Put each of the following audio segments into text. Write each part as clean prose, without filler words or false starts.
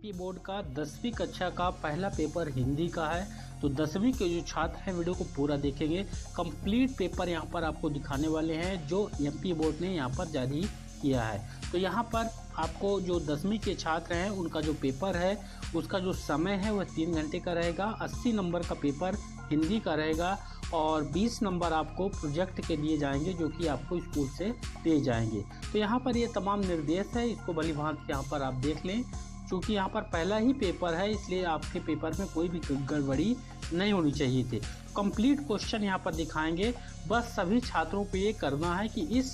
MP board का 10वीं कक्षा का पहला पेपर हिंदी का है। तो 10वीं के जो छात्र हैं वीडियो को पूरा देखेंगे। कंप्लीट पेपर यहाँ पर आपको दिखाने वाले हैं जो एमपी बोर्ड ने यहाँ पर जारी किया है। तो यहाँ पर आपको जो 10वीं के छात्र हैं उनका जो पेपर है उसका जो समय है वह 3 घंटे का रहेगा। 80 नंबर का पेपर हिंदी का रहेगा और 20 नंबर आपको प्रोजेक्ट के दिए जाएंगे जो कि आपको स्कूल से दिए जाएंगे। तो यहाँ पर ये तमाम निर्देश है, इसको भलीभांति यहाँ पर आप देख लें। चूँकि यहाँ पर पहला ही पेपर है इसलिए आपके पेपर में कोई भी गड़बड़ी नहीं होनी चाहिए थी। कंप्लीट क्वेश्चन यहाँ पर दिखाएंगे। बस सभी छात्रों को ये करना है कि इस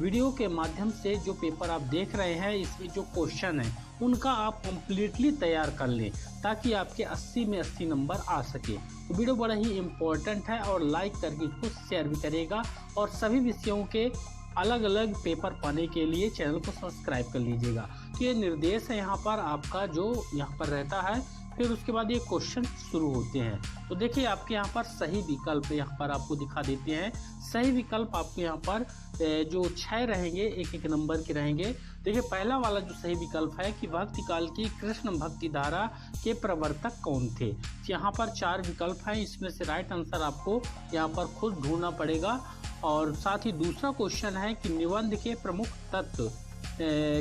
वीडियो के माध्यम से जो पेपर आप देख रहे हैं इसमें जो क्वेश्चन है उनका आप कंप्लीटली तैयार कर लें ताकि आपके 80 में 80 नंबर आ सके। तो वीडियो बड़ा ही इम्पोर्टेंट है और लाइक करके इसको शेयर भी करेगा और सभी विषयों के अलग अलग पेपर पाने के लिए चैनल को सब्सक्राइब कर लीजिएगा। तो ये निर्देश है यहाँ पर आपका जो यहाँ पर रहता है। फिर उसके बाद ये क्वेश्चन शुरू होते हैं। तो देखिए आपके यहाँ पर सही विकल्प यहाँ पर आपको दिखा देते हैं। सही विकल्प आपको यहाँ पर जो 6 रहेंगे, एक नंबर के रहेंगे। देखिए पहला वाला जो सही विकल्प है कि भक्ति काल की कृष्ण भक्ति धारा के प्रवर्तक कौन थे। यहाँ पर 4 विकल्प हैं, इसमें से राइट आंसर आपको यहाँ पर खुद ढूंढना पड़ेगा। और साथ ही दूसरा क्वेश्चन है कि निबंध के प्रमुख तत्व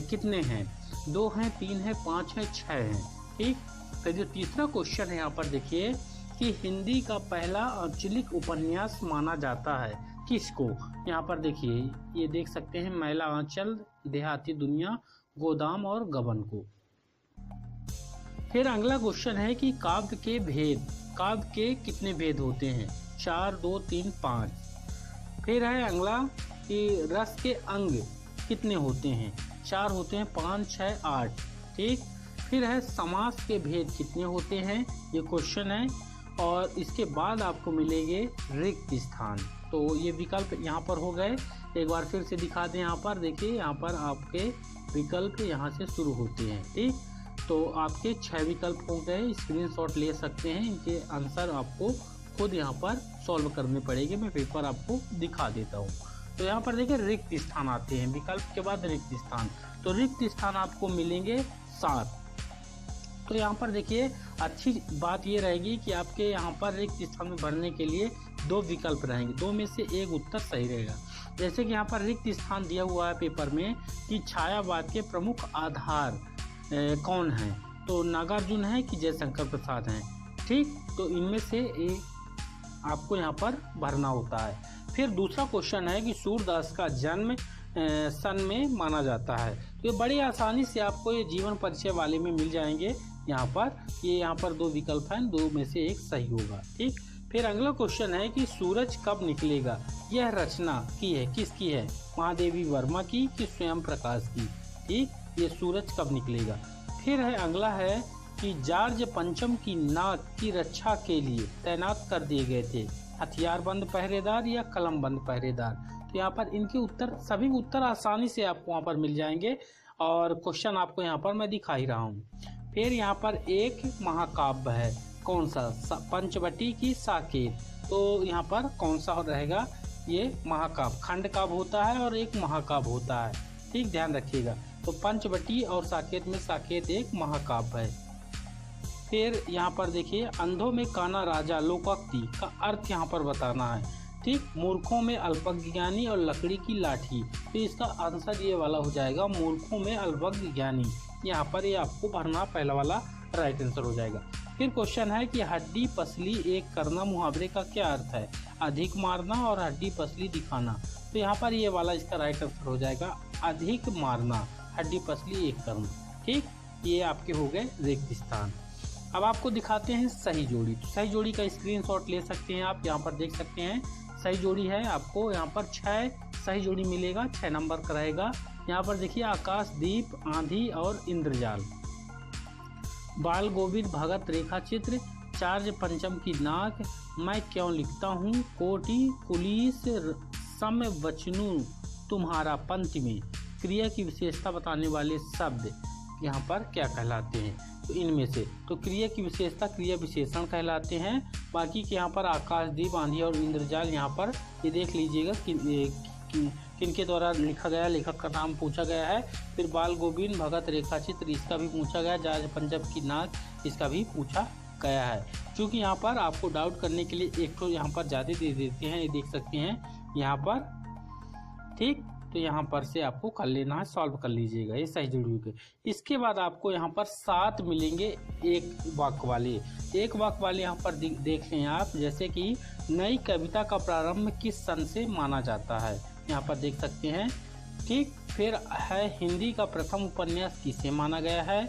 कितने हैं। 2 हैं, 3 हैं, 5 हैं, 6 हैं। ठीक। तो जो तीसरा क्वेश्चन है यहाँ पर देखिए कि हिंदी का पहला आंचलिक उपन्यास माना जाता है किसको। यहाँ पर देखिए ये देख सकते हैं मैला आंचल, देहाती दुनिया, गोदाम और गबन को। फिर अगला क्वेश्चन है कि काव्य के भेद, काव्य के कितने भेद होते हैं। 4, 2, 3, 5। फिर है अगला कि रस के अंग कितने होते हैं। 4 होते हैं, 5, 6, 8। ठीक। फिर है समास के भेद कितने होते हैं, ये क्वेश्चन है। और इसके बाद आपको मिलेंगे रिक्त स्थान। तो ये विकल्प यहाँ पर हो गए। एक बार फिर से दिखा दें। यहाँ पर देखिए यहाँ पर आपके विकल्प यहाँ से शुरू होते हैं। ठीक। तो आपके 6 विकल्प हो गए। स्क्रीनशॉट ले सकते हैं, इनके आंसर आपको खुद यहाँ पर सॉल्व करने पड़ेंगे। मैं पेपर आपको दिखा देता हूँ। तो यहाँ पर देखिए रिक्त स्थान आते हैं, विकल्प के बाद रिक्त स्थान। तो रिक्त स्थान आपको मिलेंगे 7। तो यहाँ पर देखिए अच्छी बात ये रहेगी कि आपके यहाँ पर रिक्त स्थान में भरने के लिए 2 विकल्प रहेंगे, 2 में से एक उत्तर सही रहेगा। जैसे कि यहाँ पर रिक्त स्थान दिया हुआ है पेपर में कि छायावाद के प्रमुख आधार कौन हैं। तो नागार्जुन है कि जयशंकर प्रसाद हैं। ठीक। तो इनमें से एक आपको यहाँ पर भरना होता है। फिर दूसरा क्वेश्चन है कि सूरदास का जन्म सन में माना जाता है। तो ये बड़ी आसानी से आपको ये जीवन परिचय वाले में मिल जाएंगे। यहाँ पर 2 विकल्प हैं, 2 में से एक सही होगा। ठीक। फिर अगला क्वेश्चन है कि सूरज कब निकलेगा, यह रचना की है किसकी है। महादेवी वर्मा की कि स्वयं प्रकाश की। ठीक। ये सूरज कब निकलेगा। फिर है अगला है कि जॉर्ज पंचम की नाक की रक्षा के लिए तैनात कर दिए गए थे हथियारबंद पहरेदार या कलमबंद पहरेदार। तो यहाँ पर इनके उत्तर सभी उत्तर आसानी से आपको वहाँ पर मिल जाएंगे और क्वेश्चन आपको यहाँ पर मैं दिखा ही रहा हूँ। फिर यहाँ पर एक महाकाव्य है, कौन सा, पंचवटी की साकेत। तो यहाँ पर कौन सा रहेगा, ये महाकाव्य। खंड काव्य होता है और एक महाकाव्य होता है। ठीक, ध्यान रखिएगा। तो पंचवटी और साकेत में साकेत एक महाकाव्य है। फिर यहाँ पर देखिए अंधों में काना राजा लोकोक्ति का अर्थ यहाँ पर बताना है। ठीक। मूर्खों में अल्पज्ञानी और लकड़ी की लाठी। तो इसका आंसर ये वाला हो जाएगा, मूर्खों में अल्पज्ञानी। यहाँ पर ये आपको भरना पहला वाला राइट आंसर हो जाएगा। फिर क्वेश्चन है कि हड्डी पसली एक करना मुहावरे का क्या अर्थ है। अधिक मारना और हड्डी पसली दिखाना। तो यहाँ पर ये वाला इसका राइट आंसर हो जाएगा, अधिक मारना, हड्डी पसली एक करना। ठीक। ये आपके हो गए रिक्त स्थान। अब आपको दिखाते हैं सही जोड़ी। तो सही जोड़ी का स्क्रीनशॉट ले सकते हैं आप, यहाँ पर देख सकते हैं सही जोड़ी है। आपको यहाँ पर 6 सही जोड़ी मिलेगा, 6 नंबर का रहेगा। यहाँ पर देखिए आकाशदीप, आंधी और इंद्रजाल। बाल गोविंद भगत रेखा चित्र, चार्ज पंचम की नाक, मैं क्यों लिखता हूँ, कोटि पुलिस सम वचनू तुम्हारा पंथ में क्रिया की विशेषता बताने वाले शब्द यहाँ पर क्या कहलाते हैं। तो इनमें से तो क्रिया की विशेषता क्रिया विशेषण कहलाते हैं। बाकी के यहाँ पर आकाशदीप, आंधी और इंद्रजाल यहाँ पर ये देख लीजिएगा कि किनके द्वारा लिखा गया, लेखक का नाम पूछा गया है। फिर बाल गोविंद भगत रेखाचित्र, इसका भी पूछा गया। जहाज पंजाब की नाक, इसका भी पूछा गया है। क्योंकि यहाँ पर आपको डाउट करने के लिए एक तो यहाँ पर ज़्यादा दे देते हैं, ये देख सकते हैं यहाँ पर, ठीक। तो यहाँ पर से आपको कर लेना है, सॉल्व कर लीजिएगा, ये सही जरूर है। इसके बाद आपको यहाँ पर 7 मिलेंगे एक वाक्य वाले। एक वाक्य वाले यहाँ पर देख लें आप, जैसे कि नई कविता का प्रारंभ किस सन से माना जाता है, यहाँ पर देख सकते हैं, ठीक। फिर है हिंदी का प्रथम उपन्यास किसे माना गया है।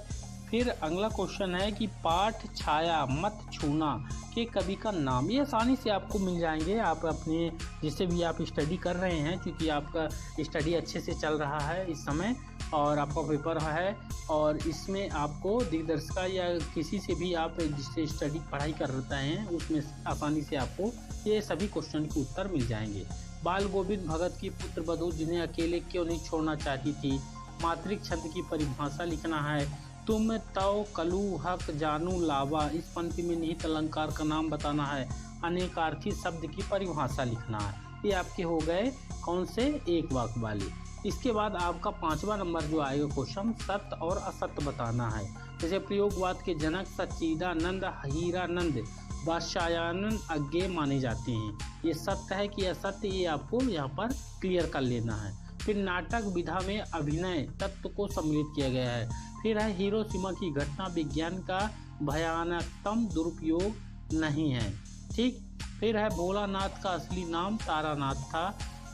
फिर अगला क्वेश्चन है कि पाठ छाया मत छूना के कवि का नाम। ये आसानी से आपको मिल जाएंगे, आप अपने जिससे भी आप स्टडी कर रहे हैं, क्योंकि आपका स्टडी अच्छे से चल रहा है इस समय और आपका पेपर है, और इसमें आपको दिग्दर्शिका या किसी से भी आप जिससे स्टडी पढ़ाई कर रहे हैं उसमें आसानी से आपको ये सभी क्वेश्चन के उत्तर मिल जाएंगे। बाल गोविंद भगत की पुत्र वधू जिन्हें अकेले क्यों नहीं छोड़ना चाहती थी। मातृक छंद की परिभाषा लिखना है। तुम तव कलू हक जानू लावा, इस पंक्ति में निहित अलंकार का नाम बताना है। अनेकार्थी शब्द की परिभाषा लिखना है। ये आपके हो गए कौन से, एक वाक्य वाले। इसके बाद आपका 5वां नंबर जो आएगा क्वेश्चन, सत्य और असत्य बताना है। जैसे प्रयोगवाद के जनक सच्चिदानंद हीरानंद वात्स्यायन अज्ञेय माने जाते हैं। ये सत्य है कि असत्य, ये आपको यहाँ पर क्लियर कर लेना है। फिर नाटक विधा में अभिनय तत्व को सम्मिलित किया गया है। फिर है हिरोशिमा की घटना विज्ञान का भयानकतम दुरुपयोग नहीं है, ठीक। फिर है भोलानाथ का असली नाम तारानाथ था।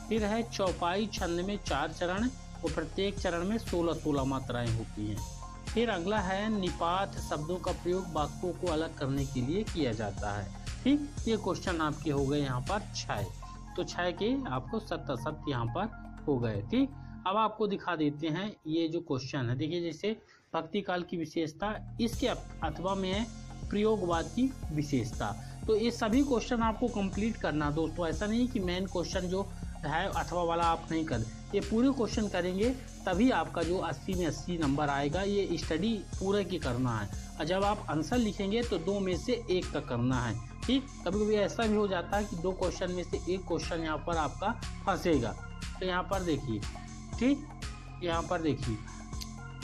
फिर है चौपाई छंद में 4 चरण और प्रत्येक चरण में 16-16 मात्राएं होती हैं। फिर अगला है निपात शब्दों का प्रयोग वाक्यों को अलग करने के लिए किया जाता है, ठीक। ये क्वेश्चन आपके हो गए यहाँ पर 6। तो 6 के आपको सत्य असत्य यहाँ पर हो गए, ठीक। अब आपको दिखा देते हैं ये जो क्वेश्चन है, देखिए जैसे भक्ति काल की विशेषता, इसके अथवा में है प्रयोगवाद की विशेषता। तो ये सभी क्वेश्चन आपको कंप्लीट करना दोस्तों, ऐसा नहीं कि मेन क्वेश्चन जो है अथवा वाला आप नहीं कर, ये पूरे क्वेश्चन करेंगे तभी आपका जो 80 में 80 नंबर आएगा। ये स्टडी पूरे की करना है, और जब आप आंसर लिखेंगे तो 2 में से 1 का करना है, ठीक। कभी कभी ऐसा भी हो जाता है कि 2 क्वेश्चन में से 1 क्वेश्चन यहाँ पर आपका फंसेगा। तो यहाँ पर देखिए, ठीक, यहाँ पर देखिए,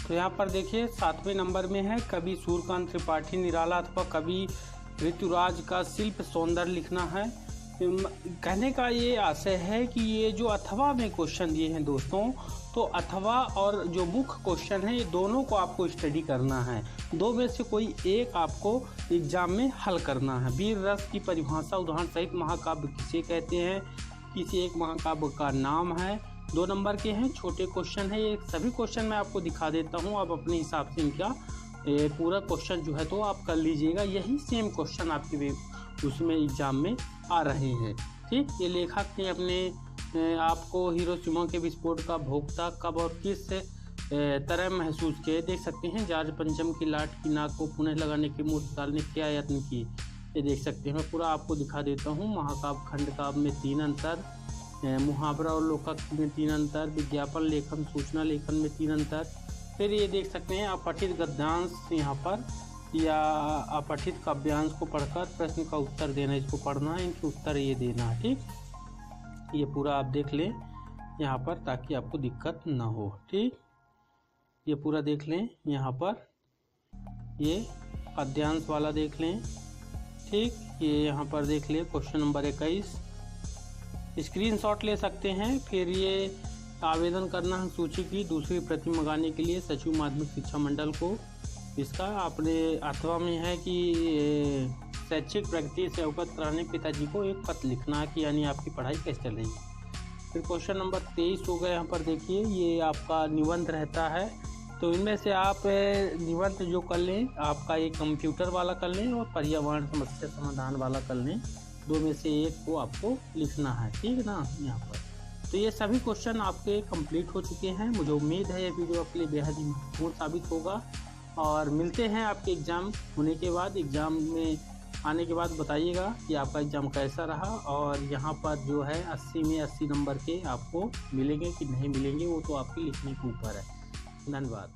तो यहाँ पर देखिए 7वें नंबर में है कवि सूर्यकांत त्रिपाठी निराला अथवा कवि ऋतुराज का शिल्प सौंदर्य लिखना है। कहने का ये आशय है कि ये जो अथवा में क्वेश्चन दिए हैं दोस्तों, तो अथवा और जो मुख्य क्वेश्चन है ये दोनों को आपको स्टडी करना है। 2 में से कोई एक आपको एग्जाम में हल करना है। वीर रस की परिभाषा उदाहरण सहित महाकाव्य किसे कहते हैं, किसी एक महाकाव्य का नाम है। 2 नंबर के हैं, छोटे क्वेश्चन है। ये सभी क्वेश्चन मैं आपको दिखा देता हूँ, आप अपने हिसाब से इनका पूरा क्वेश्चन जो है तो आप कर लीजिएगा। यही सेम क्वेश्चन आपके उसमें एग्जाम में आ रहे हैं, ठीक। ये लेखक ने अपने आपको हिरोशिमा के विस्फोट का भोक्ता कब और किस तरह महसूस किए, देख सकते हैं। जहाज पंचम की लाट की नाक को पुनः लगाने की मूर्ति डालने क्या यत्न किए, ये देख सकते हैं। मैं पूरा आपको दिखा देता हूँ। महाकाव्य खंड काव्य में 3 अंतर, मुहावरा और लोकक में 3 अंतर, विज्ञापन लेखन सूचना लेखन में 3 अंतर। फिर ये देख सकते हैं अपठित गद्यांश यहाँ पर या अपठित काव्यांश को पढ़कर प्रश्न का उत्तर देना, इसको पढ़ना है, इनके उत्तर ये देना है, ठीक। ये पूरा आप देख लें यहाँ पर ताकि आपको दिक्कत ना हो, ठीक। ये पूरा देख लें यहाँ पर, ये पद्यांश वाला देख लें, ठीक। ये यहाँ पर देख लें क्वेश्चन नंबर 21, स्क्रीनशॉट ले सकते हैं। फिर ये आवेदन करना है सूची की दूसरी प्रति मंगाने के लिए सचिव माध्यमिक शिक्षा मंडल को। इसका अपने अथवा में है कि शैक्षिक प्रगति से अवगत कराने पिताजी को एक पत्र लिखना है कि यानी आपकी पढ़ाई कैसे चल रही है। फिर क्वेश्चन नंबर 23 हो गया, यहाँ पर देखिए ये आपका निबंध रहता है। तो इनमें से आप निबंध जो कर लें, आपका एक कंप्यूटर वाला कर लें और पर्यावरण समस्या समाधान वाला कर लें। 2 में से 1 को आपको लिखना है, ठीक है ना। यहाँ पर तो ये सभी क्वेश्चन आपके कंप्लीट हो चुके हैं। मुझे उम्मीद है ये वीडियो आपके लिए बेहद ही महत्वपूर्ण साबित होगा। और मिलते हैं आपके एग्ज़ाम होने के बाद, एग्ज़ाम में आने के बाद बताइएगा कि आपका एग्ज़ाम कैसा रहा। और यहाँ पर जो है 80 में 80 नंबर के आपको मिलेंगे कि नहीं मिलेंगे, वो तो आपके लिखने के ऊपर है। धन्यवाद।